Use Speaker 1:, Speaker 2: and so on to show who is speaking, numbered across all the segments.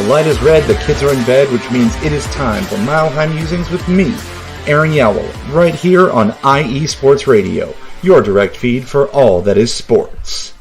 Speaker 1: light is red, the kids are in bed, which means it is time for Mile High Musings with me, Aaron Yowell, right here on IE Sports Radio, your direct feed for all that is sports.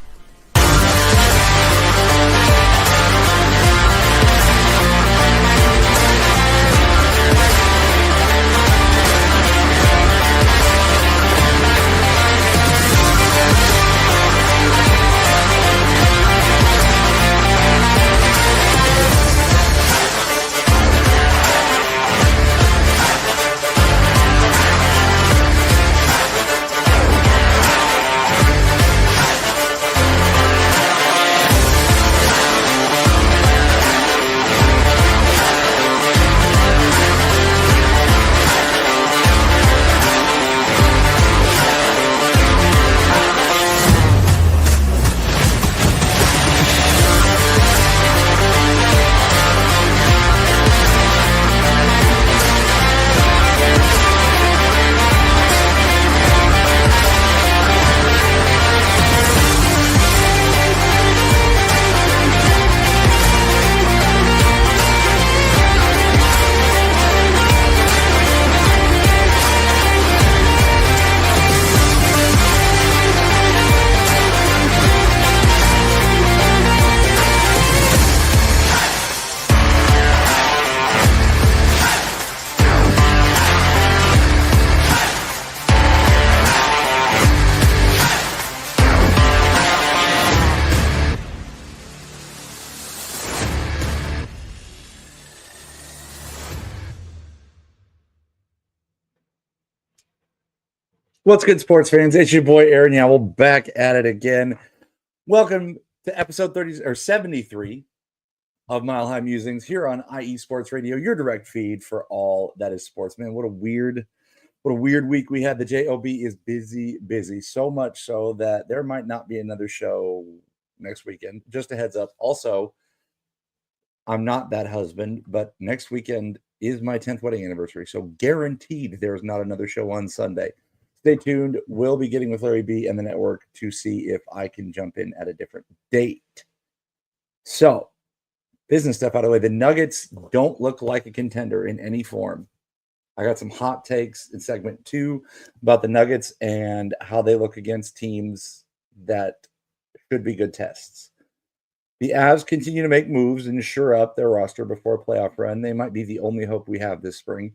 Speaker 1: What's good, sports fans? It's your boy Aaron Yowell back at it again. Welcome to episode 73 of Mile High Musings here on IE Sports Radio, your direct feed for all that is sports. Man, what a weird week we had. The JOB is busy, so much so that there might not be another show next weekend. Just a heads up. Also, I'm not that husband, but next weekend is my 10th wedding anniversary, so guaranteed there's not another show on Sunday. Stay tuned. We'll be getting with Larry B and the network to see if I can jump in at a different date. So, business stuff out of the way. The Nuggets don't look like a contender in any form. I got some hot takes in segment 2 about the Nuggets and how they look against teams that should be good tests. The Avs continue to make moves and shore up their roster before a playoff run. They might be the only hope we have this spring.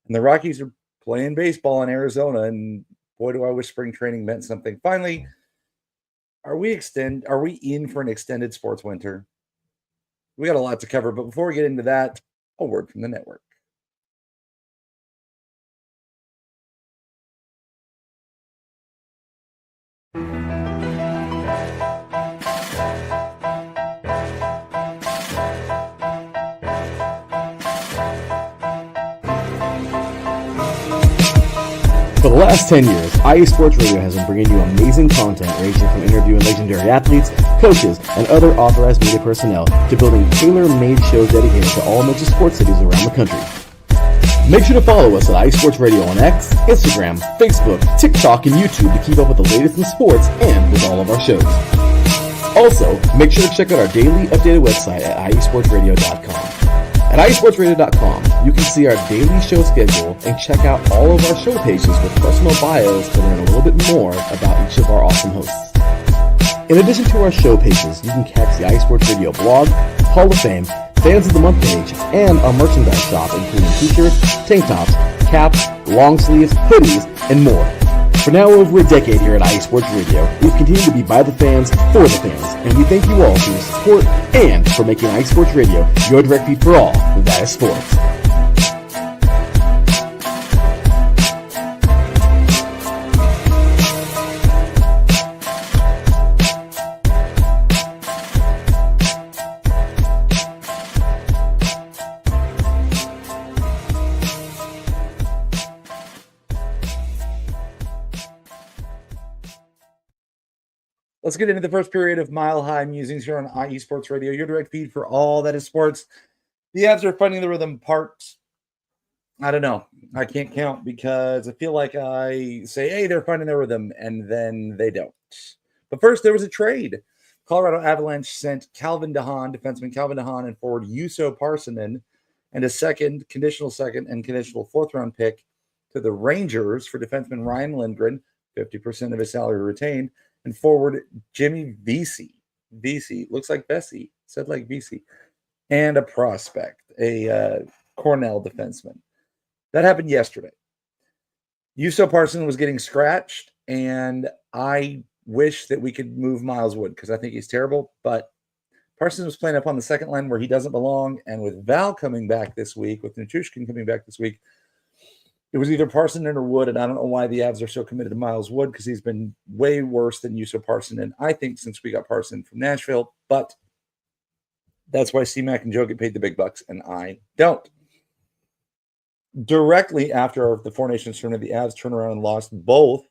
Speaker 1: And the Rockies are playing baseball in Arizona, and boy, do I wish spring training meant something. Finally, are we in for an extended sports winter? We got a lot to cover, but before we get into that, a word from the network.
Speaker 2: For the last 10 years, IE Sports Radio has been bringing you amazing content ranging from interviewing legendary athletes, coaches, and other authorized media personnel to building tailor-made shows dedicated to all major sports cities around the country. Make sure to follow us at IE Sports Radio on X, Instagram, Facebook, TikTok, and YouTube to keep up with the latest in sports and with all of our shows. Also, make sure to check out our daily updated website at iesportsradio.com. At iesportsradio.com, you can see our daily show schedule and check out all of our show pages with personal bios to learn a little bit more about each of our awesome hosts. In addition to our show pages, you can catch the IE Sports Radio blog, Hall of Fame, Fans of the Month page, and our merchandise shop, including t-shirts, tank tops, caps, long sleeves, hoodies, and more. For now over a decade here at IE Sports Radio, we've continued to be by the fans, for the fans, and we thank you all for your support and for making IE Sports Radio your direct feed for all that is sports.
Speaker 1: Let's get into the first period of Mile High Musings here on IE Sports Radio, your direct feed for all that is sports. The Avs are finding the rhythm parts. I don't know. I can't count because I feel like I say, hey, they're finding their rhythm, and then they don't. But first, there was a trade. Colorado Avalanche sent Calvin DeHaan, defenseman Calvin DeHaan, and forward Juuso Parssinen, and a conditional second, and conditional fourth-round pick to the Rangers for defenseman Ryan Lindgren, 50% of his salary retained, and forward Jimmy Vesey. Vesey looks like Bessie, said like Vesey, and a prospect, a Cornell defenseman. That happened yesterday. Juuso Parssinen was getting scratched, and I wish that we could move Miles Wood because I think he's terrible, but Parssinen was playing up on the second line where he doesn't belong, and with Val coming back this week, with Nichushkin coming back this week, it was either Parssinen or Wood, and I don't know why the Avs are so committed to Miles Wood because he's been way worse than Juuso Parssinen, I think, since we got Parssinen from Nashville, but that's why C-Mac and Joe get paid the big bucks, and I don't. Directly after the Four Nations tournament, the Avs turned around and lost both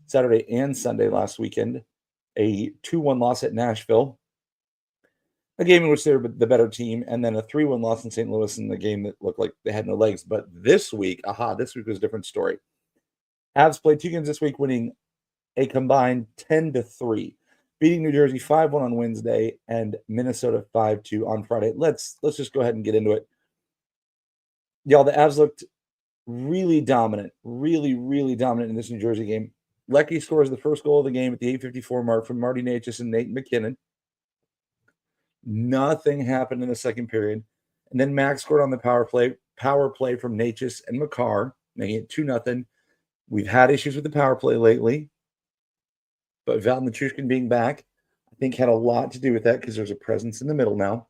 Speaker 1: Saturday and Sunday last weekend. A 2-1 loss at Nashville, a game in which they were the better team, and then a 3-1 loss in St. Louis in the game that looked like they had no legs. But this week was a different story. Avs played 2 games this week, winning a combined 10-3, beating New Jersey 5-1 on Wednesday and Minnesota 5-2 on Friday. Let's just go ahead and get into it. Y'all, the Avs looked really dominant, really dominant in this New Jersey game. Lecky scores the first goal of the game at the 8:54 mark from Marty Necas and Nate McKinnon. Nothing happened in the second period. And then Max scored on the power play from Necas and Makar, making it 2-0. We've had issues with the power play lately, but Val Nichushkin being back, I think, had a lot to do with that because there's a presence in the middle now.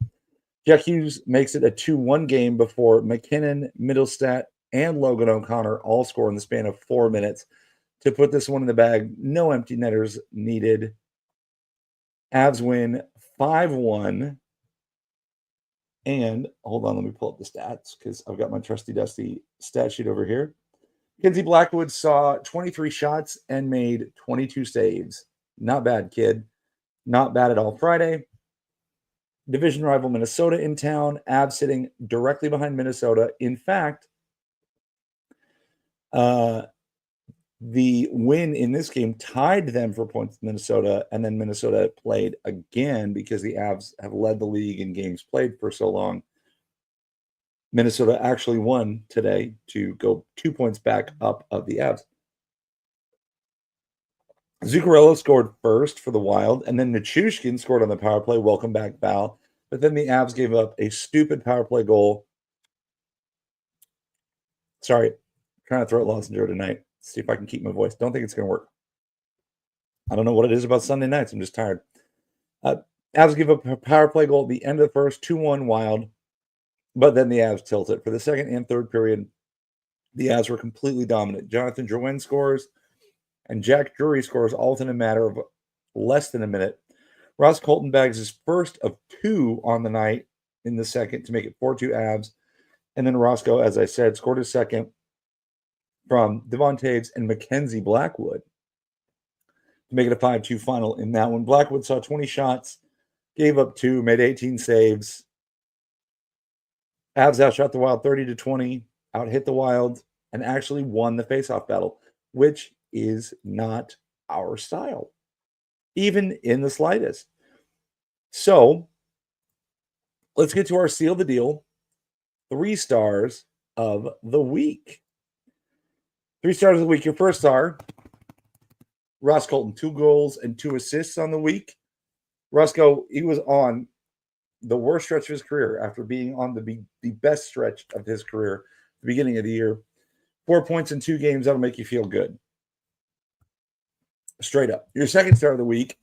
Speaker 1: Jack Hughes makes it a 2-1 game before McKinnon, Middlestat, and Logan O'Connor all score in the span of 4 minutes to put this one in the bag. No empty netters needed. Avs win 5-1. And hold on, let me pull up the stats because I've got my trusty dusty stat sheet over here. Mackenzie Blackwood saw 23 shots and made 22 saves. Not bad, kid. Not bad at all. Friday, division rival Minnesota in town. Avs sitting directly behind Minnesota. In fact, the win in this game tied them for points with Minnesota, and then Minnesota played again because the Avs have led the league in games played for so long. Minnesota actually won today to go 2 points back up of the Avs. Zuccarello scored first for the Wild, and then Nichushkin scored on the power play. Welcome back, Val. But then the Avs gave up a stupid power play goal. Sorry, trying to throw at Lossinger tonight. See if I can keep my voice. Don't think it's going to work. I don't know what it is about Sunday nights. I'm just tired. Avs give up a power play goal at the end of the first, 2-1 Wild. But then the Avs tilted. For the second and third period, the Avs were completely dominant. Jonathan Drouin scores, and Jack Drury scores all within a matter of less than a minute. Ross Colton bags his first of 2 on the night in the second to make it 4-2 Avs. And then Roscoe, as I said, scored his second from Devon Taves and Mackenzie Blackwood to make it a 5-2 final in that one. Blackwood saw 20 shots, gave up 2, made 18 saves. Avs outshot the Wild 30-20, out-hit the Wild, and actually won the faceoff battle, which is not our style, even in the slightest. So, let's get to our seal the deal 3 stars of the week. 3 stars of the week. Your first star, Ross Colton, 2 goals and 2 assists on the week. Roscoe, he was on the worst stretch of his career after being on the best stretch of his career at the beginning of the year. 4 points in 2 games, that'll make you feel good. Straight up. Your second star of the week,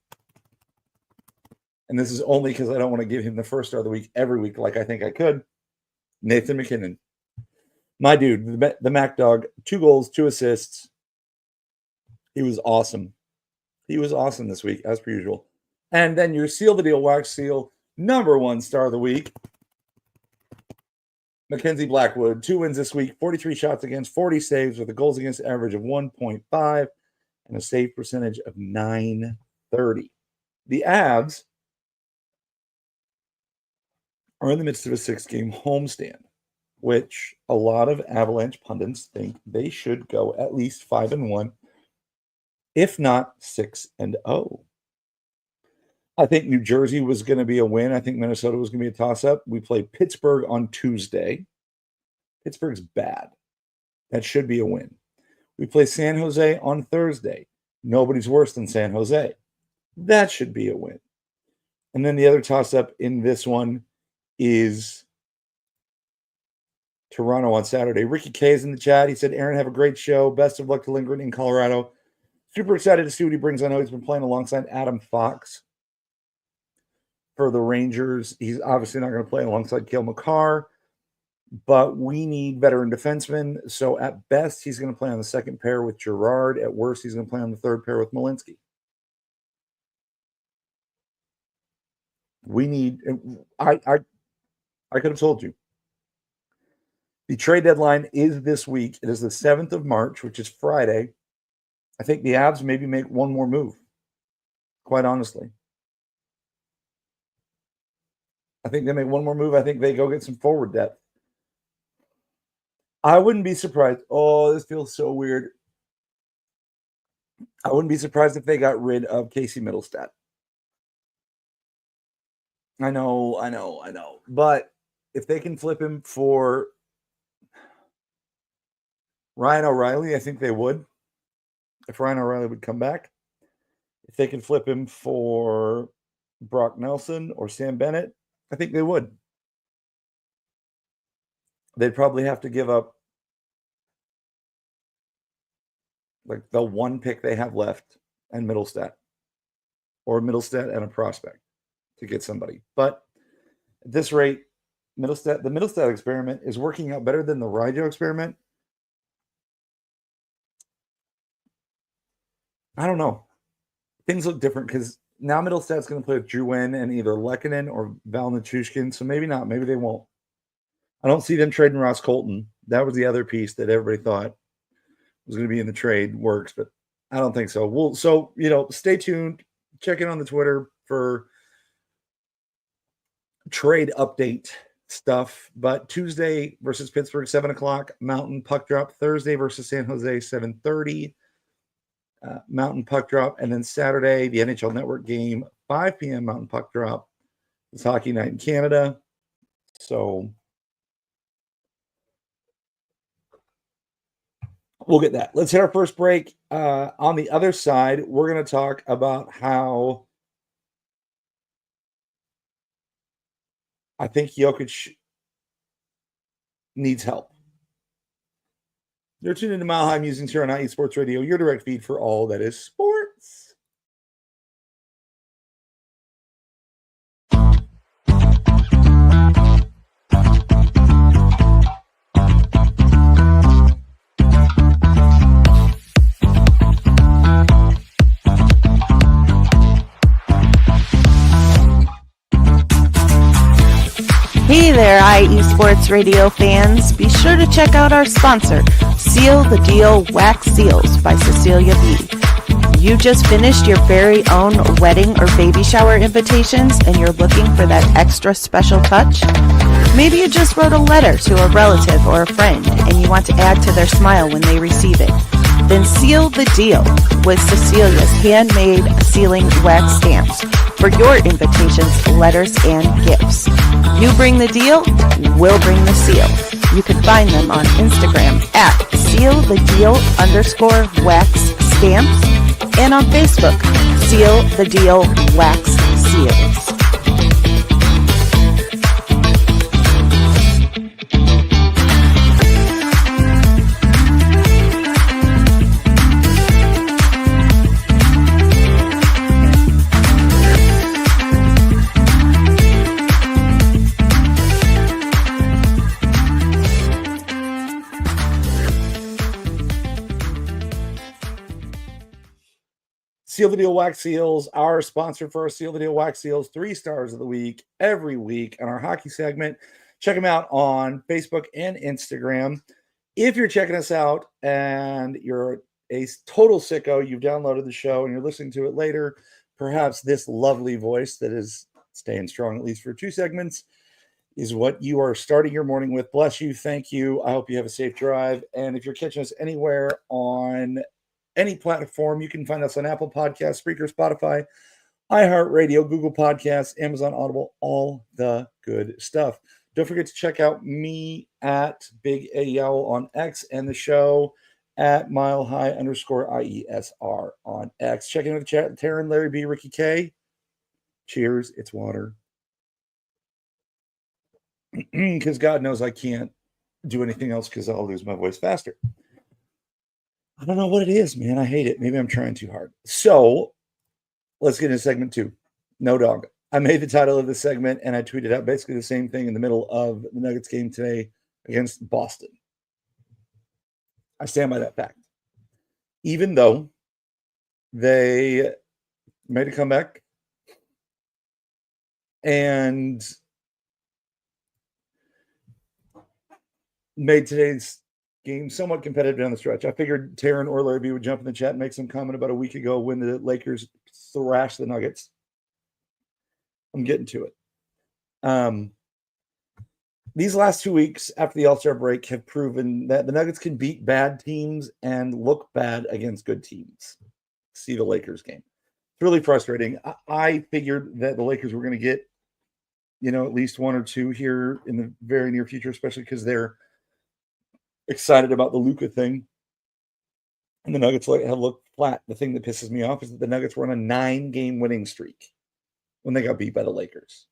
Speaker 1: and this is only because I don't want to give him the first star of the week every week like I think I could, Nathan McKinnon. My dude, the Mac Dog, 2 goals, 2 assists. He was awesome. He was awesome this week, as per usual. And then your seal the deal, wax seal, number 1 star of the week, Mackenzie Blackwood. 2 wins this week, 43 shots against, 40 saves with a goals against average of 1.5 and a save percentage of .930. The Avs are in the midst of a 6-game homestand, which a lot of Avalanche pundits think they should go at least 5-1, if not 6-0. I think New Jersey was going to be a win. I think Minnesota was going to be a toss-up. We play Pittsburgh on Tuesday. Pittsburgh's bad. That should be a win. We play San Jose on Thursday. Nobody's worse than San Jose. That should be a win. And then the other toss-up in this one is Toronto on Saturday. Ricky K is in the chat. He said, Aaron, have a great show. Best of luck to Lindgren in Colorado. Super excited to see what he brings. I know he's been playing alongside Adam Fox for the Rangers. He's obviously not going to play alongside Cale Makar, but we need veteran defensemen. So at best, he's going to play on the second pair with Girard. At worst, he's going to play on the third pair with Malinsky. We need, I could have told you. The trade deadline is this week. It is the 7th of March, which is Friday. I think the Avs maybe make one more move, quite honestly. I think they make one more move. I think they go get some forward depth. I wouldn't be surprised. Oh, this feels so weird. I wouldn't be surprised if they got rid of Casey Middlestat. I know. But if they can flip him for Ryan O'Reilly, I think they would. If Ryan O'Reilly would come back. If they can flip him for Brock Nelson or Sam Bennett, I think they would. They'd probably have to give up like the one pick they have left and Middlestat. Or Middlestat and a prospect to get somebody. But at this rate, the Middlestat experiment is working out better than the Rijo experiment. I don't know. Things look different because now Middlestat's going to play with Drouin and either Lehkonen or Val Nichushkin. So maybe not. Maybe they won't. I don't see them trading Ross Colton. That was the other piece that everybody thought was going to be in the trade works, but I don't think so. Stay tuned. Check in on the Twitter for trade update stuff. But Tuesday versus Pittsburgh, 7 o'clock, Mountain puck drop. Thursday versus San Jose, 7:30. Mountain puck drop, and then Saturday, the NHL Network game, 5 p.m. Mountain puck drop. It's hockey night in Canada. So we'll get that. Let's hit our first break. On the other side, we're going to talk about how I think Jokic needs help. You're tuned into Mile High Musings here on IE Sports Radio, your direct feed for all that is sports.
Speaker 3: Hey there, IE Sports Radio fans. Be sure to check out our sponsor, Seal the Deal Wax Seals by Cecilia B. You just finished your very own wedding or baby shower invitations and you're looking for that extra special touch? Maybe you just wrote a letter to a relative or a friend and you want to add to their smile when they receive it. Then seal the deal with Cecilia's handmade sealing wax stamps for your invitations, letters, and gifts. You bring the deal, we'll bring the seal. You can find them on Instagram at @sealthedeal_wax stamps and on Facebook, Seal the Deal Wax Seals.
Speaker 1: Seal the Deal Wax Seals, our sponsor for our Seal the Deal Wax Seals, 3 stars of the week, every week on our hockey segment. Check them out on Facebook and Instagram. If you're checking us out and you're a total sicko, you've downloaded the show and you're listening to it later, perhaps this lovely voice that is staying strong at least for 2 segments is what you are starting your morning with. Bless you. Thank you. I hope you have a safe drive. And if you're catching us anywhere on any platform, you can find us on Apple Podcasts, Spreaker, Spotify, iHeartRadio, Google Podcasts, Amazon Audible, all the good stuff. Don't forget to check out me at Big A Yowell on X and the show at milehigh_IESR on X. Check into the chat. Taryn, Larry B, Ricky K. Cheers. It's water. Because God knows I can't do anything else because I'll lose my voice faster. I don't know what it is, man. I hate it. Maybe I'm trying too hard. So let's get into segment 2. No dog. I made the title of this segment and I tweeted out basically the same thing in the middle of the Nuggets game today against Boston. I stand by that fact. Even though they made a comeback and made today's game somewhat competitive down the stretch. I figured Taryn or Larry B would jump in the chat and make some comment about a week ago when the Lakers thrashed the Nuggets. I'm getting to it. These last 2 weeks after the All-Star break have proven that the Nuggets can beat bad teams and look bad against good teams. See the Lakers game. It's really frustrating. I figured that the Lakers were going to get, at least 1 or 2 here in the very near future, especially because they're excited about the Luka thing. And the Nuggets have looked flat. The thing that pisses me off is that the Nuggets were on a 9-game winning streak when they got beat by the Lakers.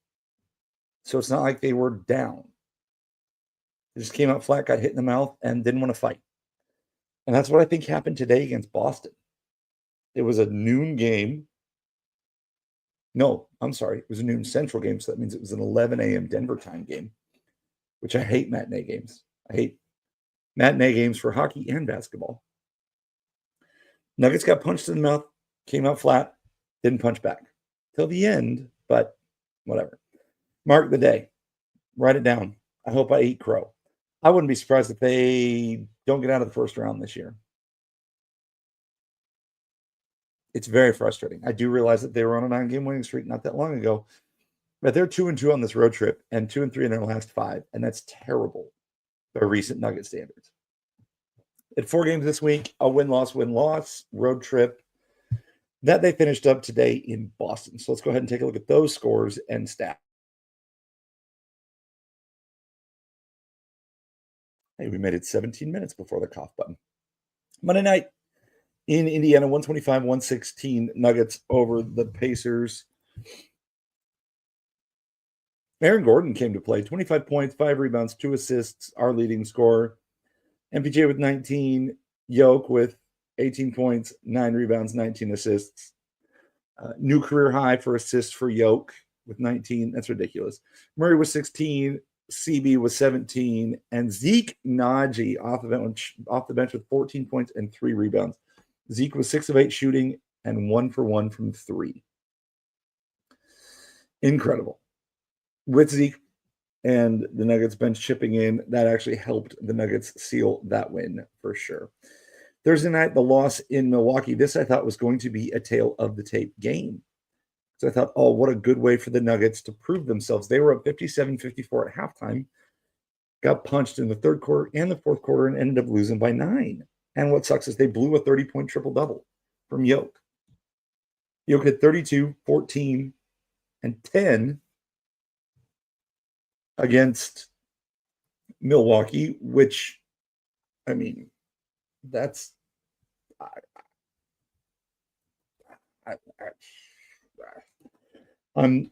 Speaker 1: So it's not like they were down. They just came out flat, got hit in the mouth, and didn't want to fight. And that's what I think happened today against Boston. It was a noon game. No, I'm sorry. It was a noon Central game, so that means it was an 11 a.m. Denver time game, which I hate matinee games. I hate matinee games for hockey and basketball. Nuggets got punched in the mouth, came out flat, didn't punch back till the end, but whatever. Mark the day. Write it down. I hope I eat crow. I wouldn't be surprised if they don't get out of the first round this year. It's very frustrating. I do realize that they were on a 9-game winning streak not that long ago, but they're 2-2 on this road trip and 2-3 in their last 5, and that's terrible by recent Nugget standards. At 4 games this week, a win-loss road trip that they finished up today in Boston. So let's go ahead and take a look at those scores and stats. Hey, we made it 17 minutes before the cough button. Monday night in Indiana, 125-116 Nuggets over the Pacers. Aaron Gordon came to play, 25 points, 5 rebounds, 2 assists, our leading scorer. MPJ with 19, Yoke with 18 points, 9 rebounds, 19 assists. New career high for assists for Yoke with 19. That's ridiculous. Murray was 16, CB was 17, and Zeke Naji off the bench with 14 points and 3 rebounds. Zeke was 6 of 8 shooting and 1 for 1 from 3. Incredible. With Zeke and the Nuggets bench chipping in, that actually helped the Nuggets seal that win for sure. Thursday night, the loss in Milwaukee. This I thought was going to be a tale of the tape game. So I thought, oh, what a good way for the Nuggets to prove themselves. They were up 57-54 at halftime, got punched in the third quarter and the fourth quarter, and ended up losing by 9. And what sucks is they blew a 30-point triple-double from Yoke. Yoke had 32, 14, and 10 against Milwaukee, which, I mean, that's I'm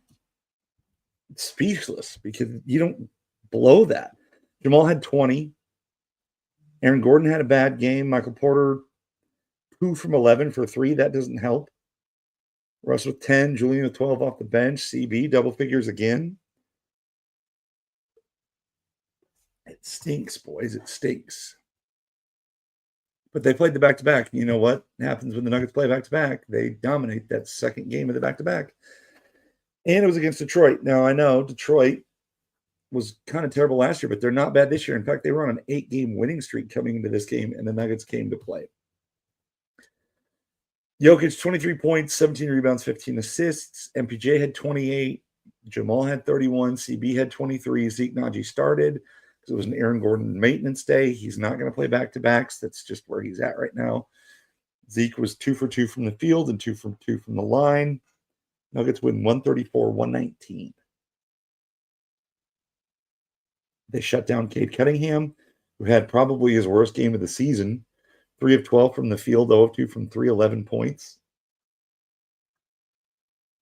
Speaker 1: speechless because you don't blow that. Jamal had 20. Aaron Gordon had a bad game. Michael Porter, 2 from 11 for 3. That doesn't help. Russ with 10. Julian with 12 off the bench. CB, double figures again. It stinks, boys. It stinks. But they played the back-to-back. You know what happens when the Nuggets play back-to-back? They dominate that second game of the back-to-back. And it was against Detroit. Now, I know Detroit was kind of terrible last year, but they're not bad this year. In fact, they were on an 8-game winning streak coming into this game, and the Nuggets came to play. Jokic, 23 points, 17 rebounds, 15 assists. MPJ had 28. Jamal had 31. CB had 23. Zeke Naji started because it was an Aaron Gordon maintenance day. He's not going to play back-to-backs. That's just where he's at right now. Zeke was 2 for 2 from the field and 2 for 2 from the line. Nuggets win 134-119. They shut down Cade Cunningham, who had probably his worst game of the season. 3 of 12 from the field, 0 of 2 from 3, 11 points.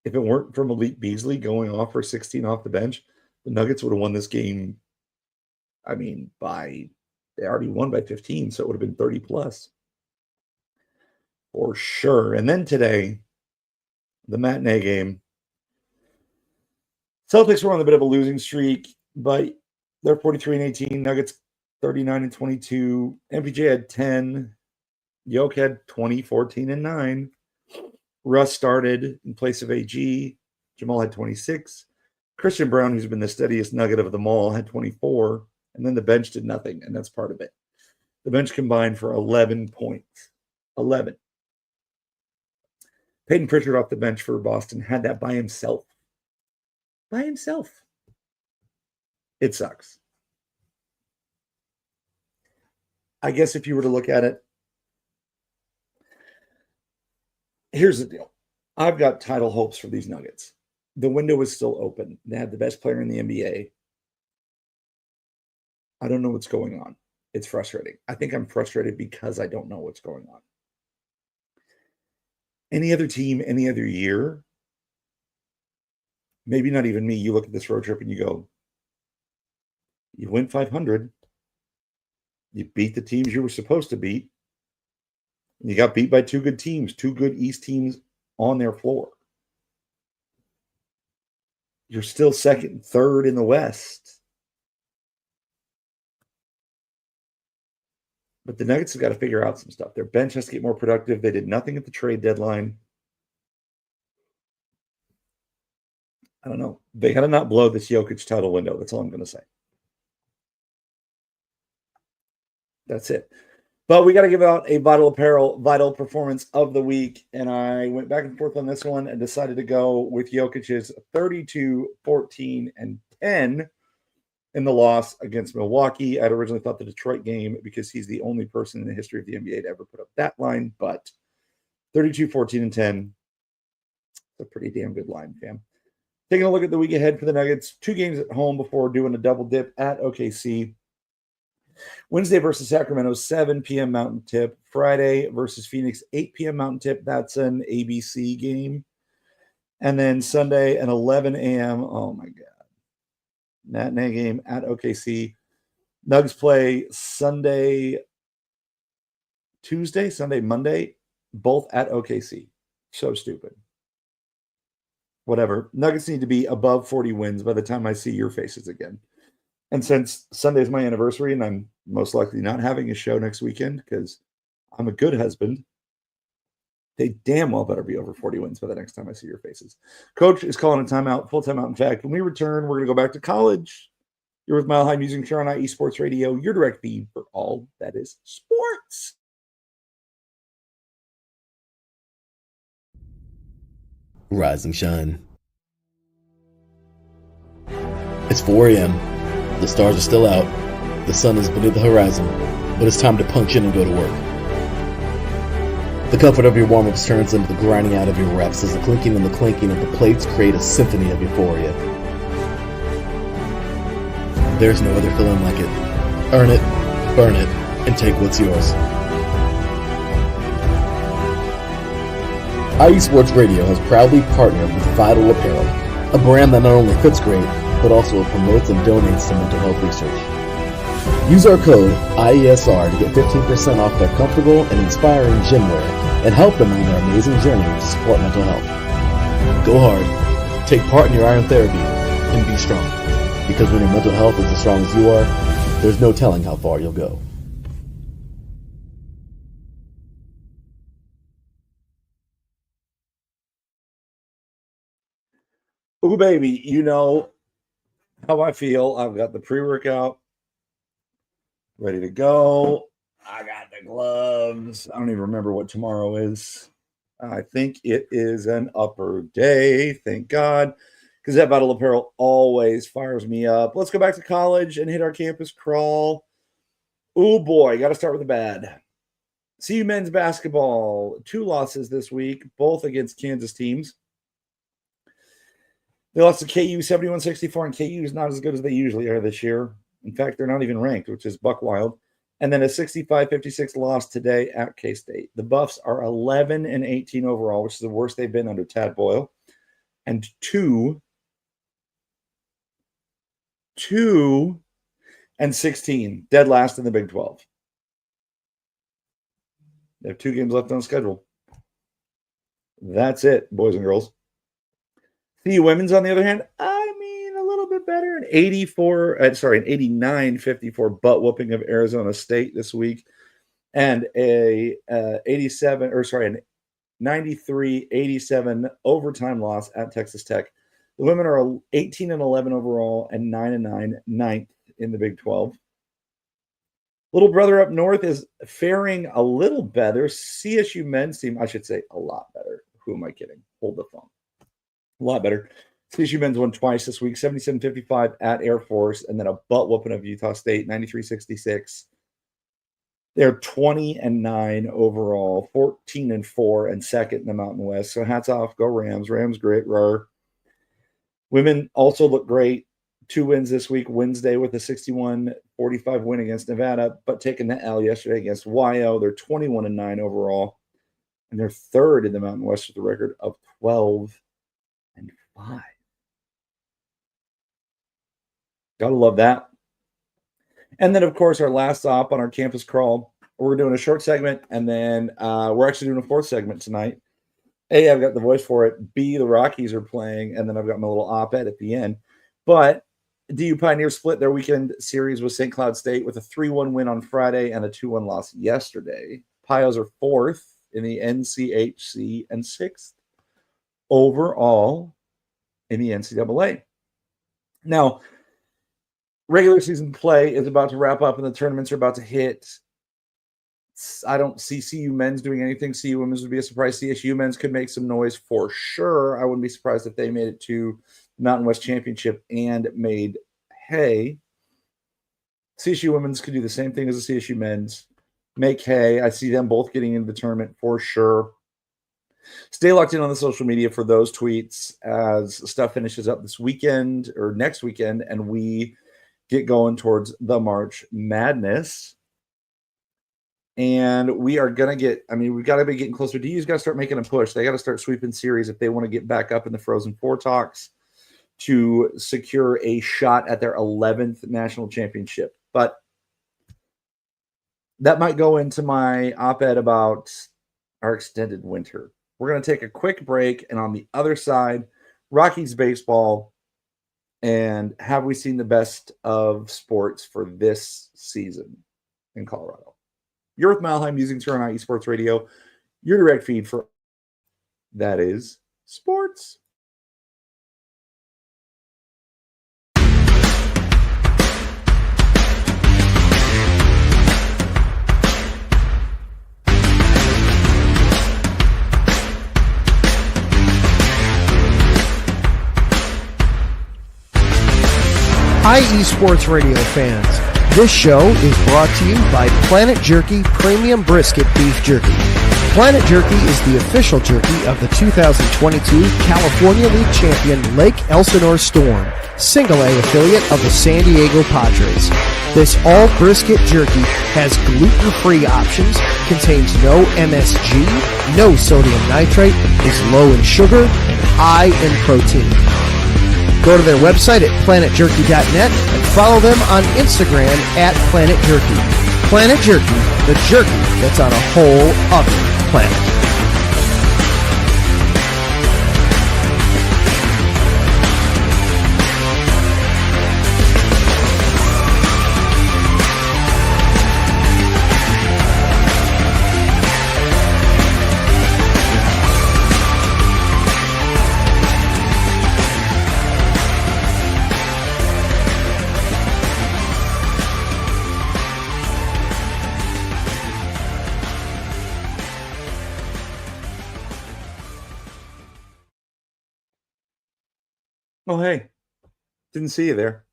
Speaker 1: If it weren't for Malik Beasley going off for 16 off the bench, the Nuggets would have won this game. I mean, they already won by 15, so it would have been 30 plus. For sure. And then today, the matinee game. Celtics were on a bit of a losing streak, but they're 43-18. Nuggets 39-22. MPJ had 10. Yoke had 20, 14, and 9. Russ started in place of AG. Jamal had 26. Christian Brown, who's been the steadiest nugget of them all, had 24. And then the bench did nothing, and that's part of it. The bench combined for 11 points. 11. Peyton Pritchard off the bench for Boston had that by himself. By himself. It sucks. I guess if you were to look at it, here's the deal. I've got title hopes for these Nuggets. The window is still open. They have the best player in the NBA. I don't know what's going on. It's frustrating. I think I'm frustrated because I don't know what's going on. Any other team, any other year, maybe not even me, you look at this road trip and you go, you win 500. You beat the teams you were supposed to beat. You got beat by 2 good teams, 2 good East teams on their floor. You're still second, third in the West. But the Nuggets have got to figure out some stuff. Their bench has to get more productive. They did nothing at the trade deadline. I don't know. They got to not blow this Jokic title window. That's all I'm going to say. That's it. But we got to give out a Vital Apparel Vital Performance of the Week. And I went back and forth on this one and decided to go with Jokic's 32, 14, and 10 in the loss against Milwaukee. I'd originally thought the Detroit game because he's the only person in the history of the NBA to ever put up that line. But 32, 14, and 10. It's a pretty damn good line, fam. Taking a look at the week ahead for the Nuggets. 2 games at home before doing a double dip at OKC. Wednesday versus Sacramento, 7 p.m. Mountain Tip. Friday versus Phoenix, 8 p.m. Mountain Tip. That's an ABC game. And then Sunday at 11 a.m. Oh, my God. Matinee game at OKC. Nugs play Sunday, Monday, both at OKC. So stupid. Whatever. Nuggets need to be above 40 wins by the time I see your faces again. And since Sunday is my anniversary and I'm most likely not having a show next weekend because I'm a good husband, they damn well better be over 40 wins by the next time I see your faces. Coach is calling a timeout, full timeout. In fact, when we return, we're going to go back to college. You're with Mile High Musings here on IE Sports Radio, your direct feed for all that is sports.
Speaker 2: Rise and shine. It's 4 a.m. The stars are still out. The sun is beneath the horizon, but it's time to punch in and go to work. The comfort of your warm-ups turns into the grinding out of your reps as the clinking and the clanking of the plates create a symphony of euphoria. There's no other feeling like it. Earn it, burn it, and take what's yours. IE Sports Radio has proudly partnered with Vital Apparel, a brand that not only fits great, but also promotes and donates to mental health research. Use our code IESR to get 15% off their comfortable and inspiring gym wear and help them on their amazing journey to support mental health. Go hard, take part in your iron therapy, and be strong. Because when your mental health is as strong as you are, there's no telling how far you'll go.
Speaker 1: Ooh, baby, you know how I feel. I've got the pre-workout ready to go. I got the gloves. I don't even remember what tomorrow is. I think it is an upper day. Thank God. Because that Vital Apparel always fires me up. Let's go back to college and hit our campus crawl. Oh, boy. Got to start with the bad. CU men's basketball. 2 losses this week, both against Kansas teams. They lost to KU 71-64, and KU is not as good as they usually are this year. In fact, they're not even ranked, which is buck wild. And then a 65-56 loss today at K-State. The Buffs are 11-18 overall, which is the worst they've been under Tad Boyle. And 2-16, dead last in the Big 12. They have 2 games left on the schedule. That's it, boys and girls. CU women's, on the other hand, I mean, a little bit better. An 89-54 butt whooping of Arizona State this week, and an 93-87 overtime loss at Texas Tech. The women are 18-11 overall and 9-9, ninth in the Big 12. Little brother up north is faring a little better. CSU men's team, I should say, a lot better. Who am I kidding? Hold the phone. A lot better. CSU men's won twice this week, 77-55 at Air Force, and then a butt whooping of Utah State, 93-66. They're 20-9 overall, 14-4, and second in the Mountain West. So hats off, go Rams. Rams great, roar. Women also look great. 2 wins this week. Wednesday with a 61-45 win against Nevada, but taking the L yesterday against YO. They're 21-9 overall, and they're third in the Mountain West with a record of 12-5. Gotta love that. And then, of course, our last stop on our campus crawl, we're doing a short segment, and then we're actually doing a 4th segment tonight. A, I've got the voice for it. B, the Rockies are playing, and then I've got my little op-ed at the end. But DU Pioneers split their weekend series with St. Cloud State with a 3-1 win on Friday and a 2-1 loss yesterday. Pios are 4th in the NCHC and 6th overall in the NCAA. Now, regular season play is about to wrap up and the tournaments are about to hit. I don't see CU men's doing anything. CU women's would be a surprise. CSU men's could make some noise for sure. I wouldn't be surprised if they made it to the Mountain West Championship and made hay. CSU women's could do the same thing as the CSU men's. Make hay. I see them both getting into the tournament for sure. Stay locked in on the social media for those tweets as stuff finishes up this weekend or next weekend and we get going towards the March Madness. And we are going to get, we've got to be getting closer. DU's got to start making a push. They got to start sweeping series if they want to get back up in the Frozen Four talks to secure a shot at their 11th national championship. But that might go into my op-ed about our extended winter. We're going to take a quick break, and on the other side, Rockies baseball, and have we seen the best of sports for this season in Colorado? You're with Mile High Musings here on IE Sports Radio, your direct feed for that is sports.
Speaker 4: IE Sports Radio fans, this show is brought to you by Planet Jerky Premium Brisket Beef Jerky. Planet Jerky is the official jerky of the 2022 California League champion Lake Elsinore Storm, single A affiliate of the San Diego Padres. This all brisket jerky has gluten-free options, contains no MSG, no sodium nitrate, is low in sugar, and high in protein. Go to their website at planetjerky.net and follow them on Instagram at Planet Jerky. Planet Jerky, the jerky that's on a whole other planet.
Speaker 1: Oh, hey. Didn't see you there.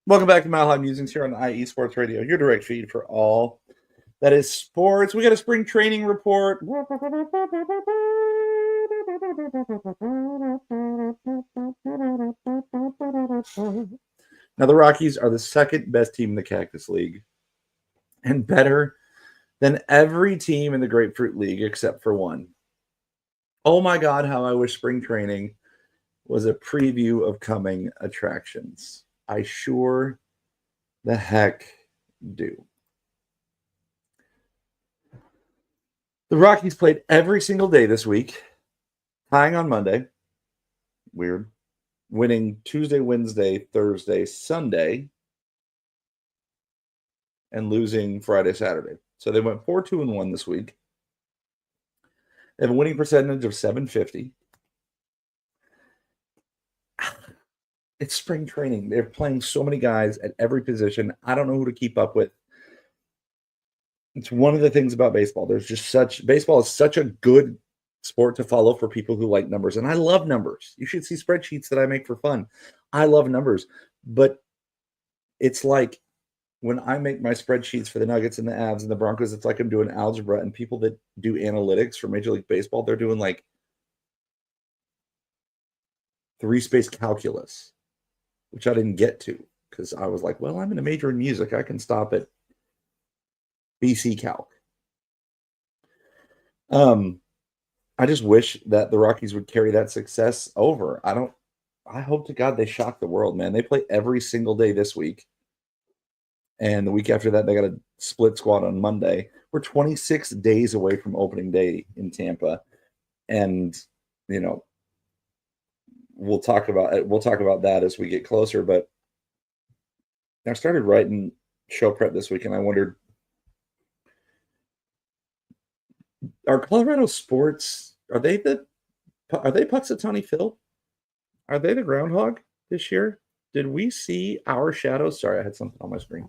Speaker 1: Welcome back to Mile High Musings here on IE Sports Radio, your direct feed for all that is sports. We got a spring training report. Now, the Rockies are the second best team in the Cactus League and better than every team in the Grapefruit League except for one. Oh my God, how I wish spring training was a preview of coming attractions. I sure the heck do. The Rockies played every single day this week, tying on Monday. Weird. Winning Tuesday, Wednesday, Thursday, Sunday, and losing Friday, Saturday. So they went 4-2-1 this week. They have a winning percentage of .750. It's spring training. They're playing so many guys at every position. I don't know who to keep up with. It's one of the things about baseball. Baseball is such a good sport to follow for people who like numbers. And I love numbers. You should see spreadsheets that I make for fun. I love numbers. But it's like when I make my spreadsheets for the Nuggets and the Avs and the Broncos, it's like I'm doing algebra. And people that do analytics for Major League Baseball, they're doing like 3-space calculus, which I didn't get to because I was like, well, I'm in a major in music. I can stop at BC Calc. I just wish that the Rockies would carry that success over. I hope to God they shock the world, man. They play every single day this week. And the week after that, they got a split squad on Monday. We're 26 days away from opening day in Tampa. And, you know, we'll talk about that as we get closer. But I started writing show prep this week, and I wondered, are Colorado sports, are they Punxsutawney Phil? Are they the groundhog this year? Did we see our shadows? Sorry, I had something on my screen.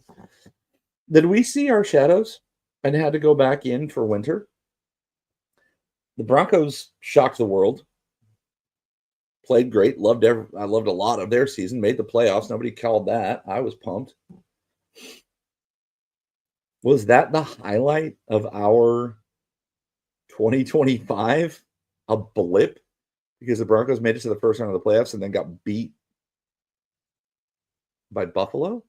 Speaker 1: Did we see our shadows and had to go back in for winter? The Broncos shocked the world. Played great. I loved a lot of their season. Made the playoffs. Nobody called that. I was pumped. Was that the highlight of our 2025? A blip? Because the Broncos made it to the first round of the playoffs and then got beat by Buffalo?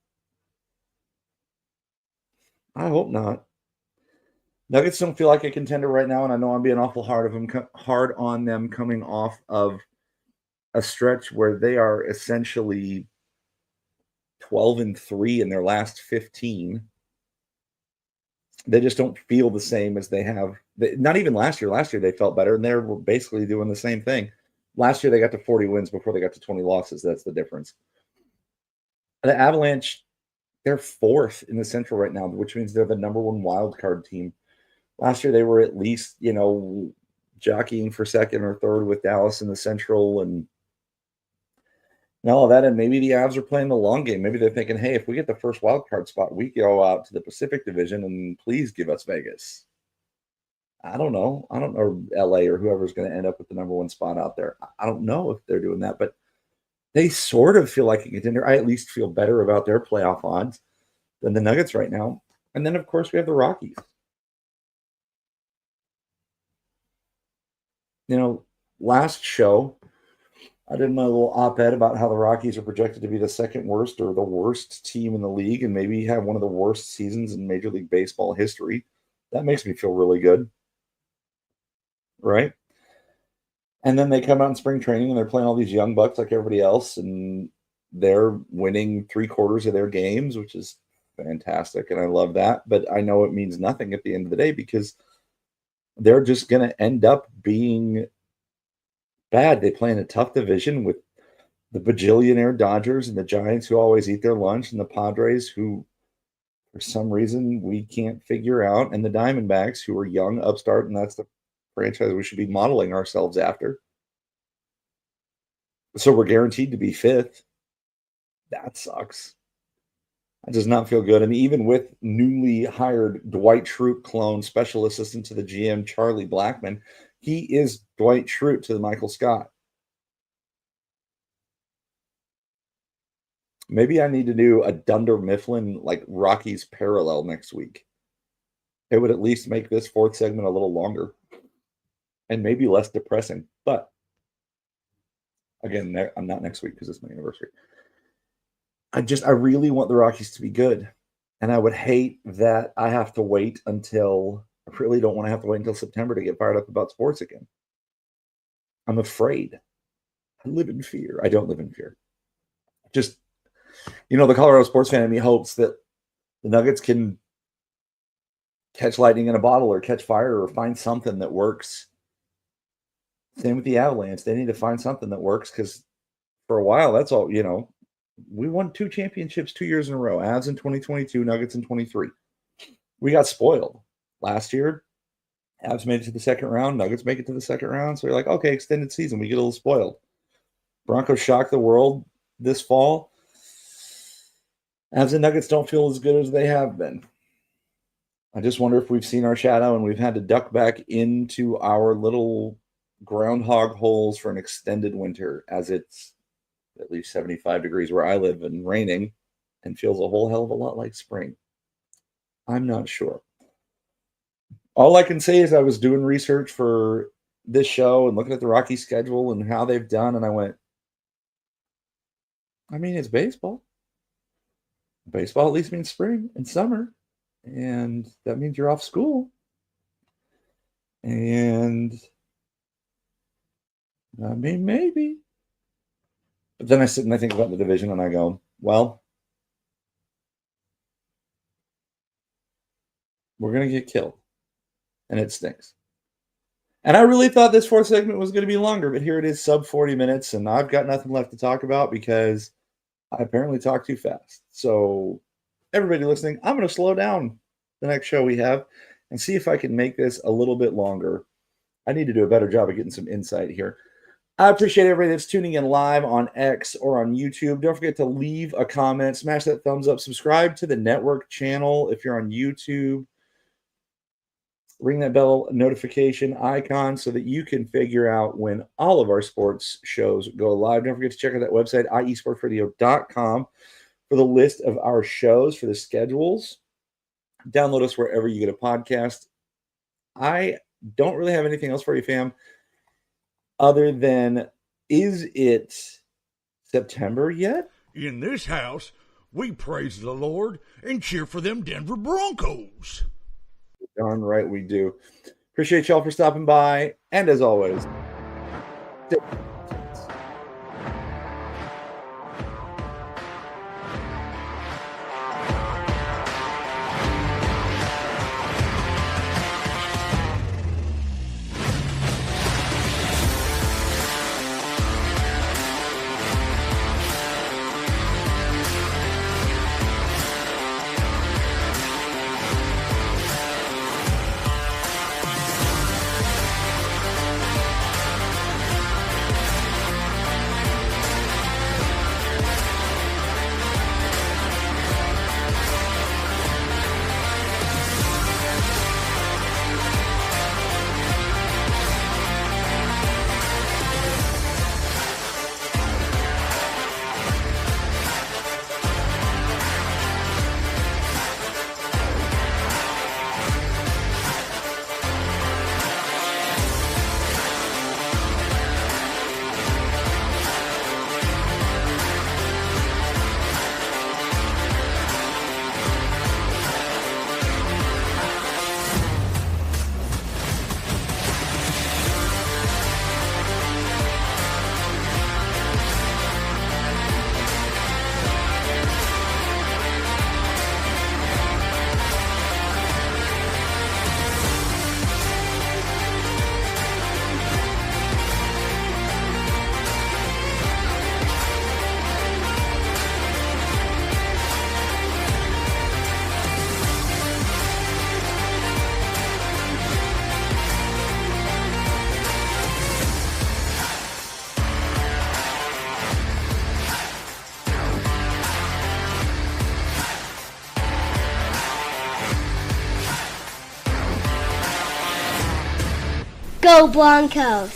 Speaker 1: I hope not. Nuggets don't feel like a contender right now, and I know I'm being awful hard on them coming off of a stretch where they are essentially 12-3 in their last 15. They just don't feel the same as they have. Not even last year. Last year they felt better, and they were basically doing the same thing. Last year they got to 40 wins before they got to 20 losses. That's the difference. The Avalanche, they're fourth in the Central right now, which means they're the number one wild card team. Last year they were at least, jockeying for second or third with Dallas in the Central and all of that. And maybe the Avs are playing the long game. Maybe they're thinking, hey, if we get the first wild card spot, we go out to the Pacific Division and please give us Vegas. I don't know. Or LA or whoever's going to end up with the number one spot out there. I don't know if they're doing that, but they sort of feel like a contender. I at least feel better about their playoff odds than the Nuggets right now. And then, of course, we have the Rockies. Last show, I did my little op-ed about how the Rockies are projected to be the second worst or the worst team in the league and maybe have one of the worst seasons in Major League Baseball history. That makes me feel really good. Right? And then they come out in spring training and they're playing all these young bucks like everybody else, and they're winning 3/4 of their games, which is fantastic, and I love that. But I know it means nothing at the end of the day because they're just going to end up being bad. They play in a tough division with the bajillionaire Dodgers and the Giants who always eat their lunch, and the Padres who, for some reason, we can't figure out, and the Diamondbacks who are young, upstart, and that's the franchise we should be modeling ourselves after. So we're guaranteed to be fifth. That sucks. That does not feel good. And even with newly hired Dwight Schrute clone special assistant to the GM, Charlie Blackmon, he is Dwight Schrute to the Michael Scott. Maybe I need to do a Dunder Mifflin like Rockies parallel next week. It would at least make this fourth segment a little longer and maybe less depressing. But again, I'm not next week because it's my anniversary. I really want the Rockies to be good. And I would hate that I have to wait until, I really don't want to have to wait until September to get fired up about sports again. I'm afraid. I live in fear. I don't live in fear. Just, the Colorado sports fan in me hopes that the Nuggets can catch lightning in a bottle or catch fire or find something that works. Same with the Avalanche. They need to find something that works because for a while, that's all, we won 2 championships 2 years in a row. Avs in 2022, Nuggets in 23. We got spoiled. Last year, Avs made it to the second round. Nuggets make it to the second round. So you're like, okay, extended season. We get a little spoiled. Broncos shock the world this fall. Avs and Nuggets don't feel as good as they have been. I just wonder if we've seen our shadow and we've had to duck back into our little groundhog holes for an extended winter, as it's at least 75 degrees where I live and raining and feels a whole hell of a lot like spring. I'm not sure. All I can say is I was doing research for this show and looking at the Rockies schedule and how they've done, and I went, it's baseball. Baseball at least means spring and summer, and that means you're off school. And maybe. But then I sit and I think about the division and I go, well, we're going to get killed. And it stinks. And I really thought this 4th segment was going to be longer, but here it is, sub 40 minutes, and I've got nothing left to talk about because I apparently talk too fast. So everybody listening, I'm going to slow down the next show we have and see if I can make this a little bit longer. I need to do a better job of getting some insight here. I appreciate everybody that's tuning in live on X or on YouTube. Don't forget to leave a comment, smash that thumbs up, subscribe to the network channel if you're on YouTube. Ring that bell notification icon so that you can figure out when all of our sports shows go live. Don't forget to check out that website, iesportsradio.com, for the list of our shows, for the schedules. Download us wherever you get a podcast. I don't really have anything else for you, fam, other than, is it September yet?
Speaker 5: In this house, we praise the Lord and cheer for them Denver Broncos.
Speaker 1: Darn right we do. Appreciate y'all for stopping by. And as always,
Speaker 6: Go Broncos!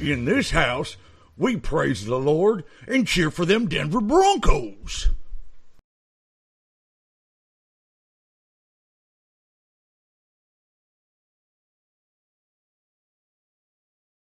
Speaker 5: In this house, we praise the Lord and cheer for them Denver Broncos.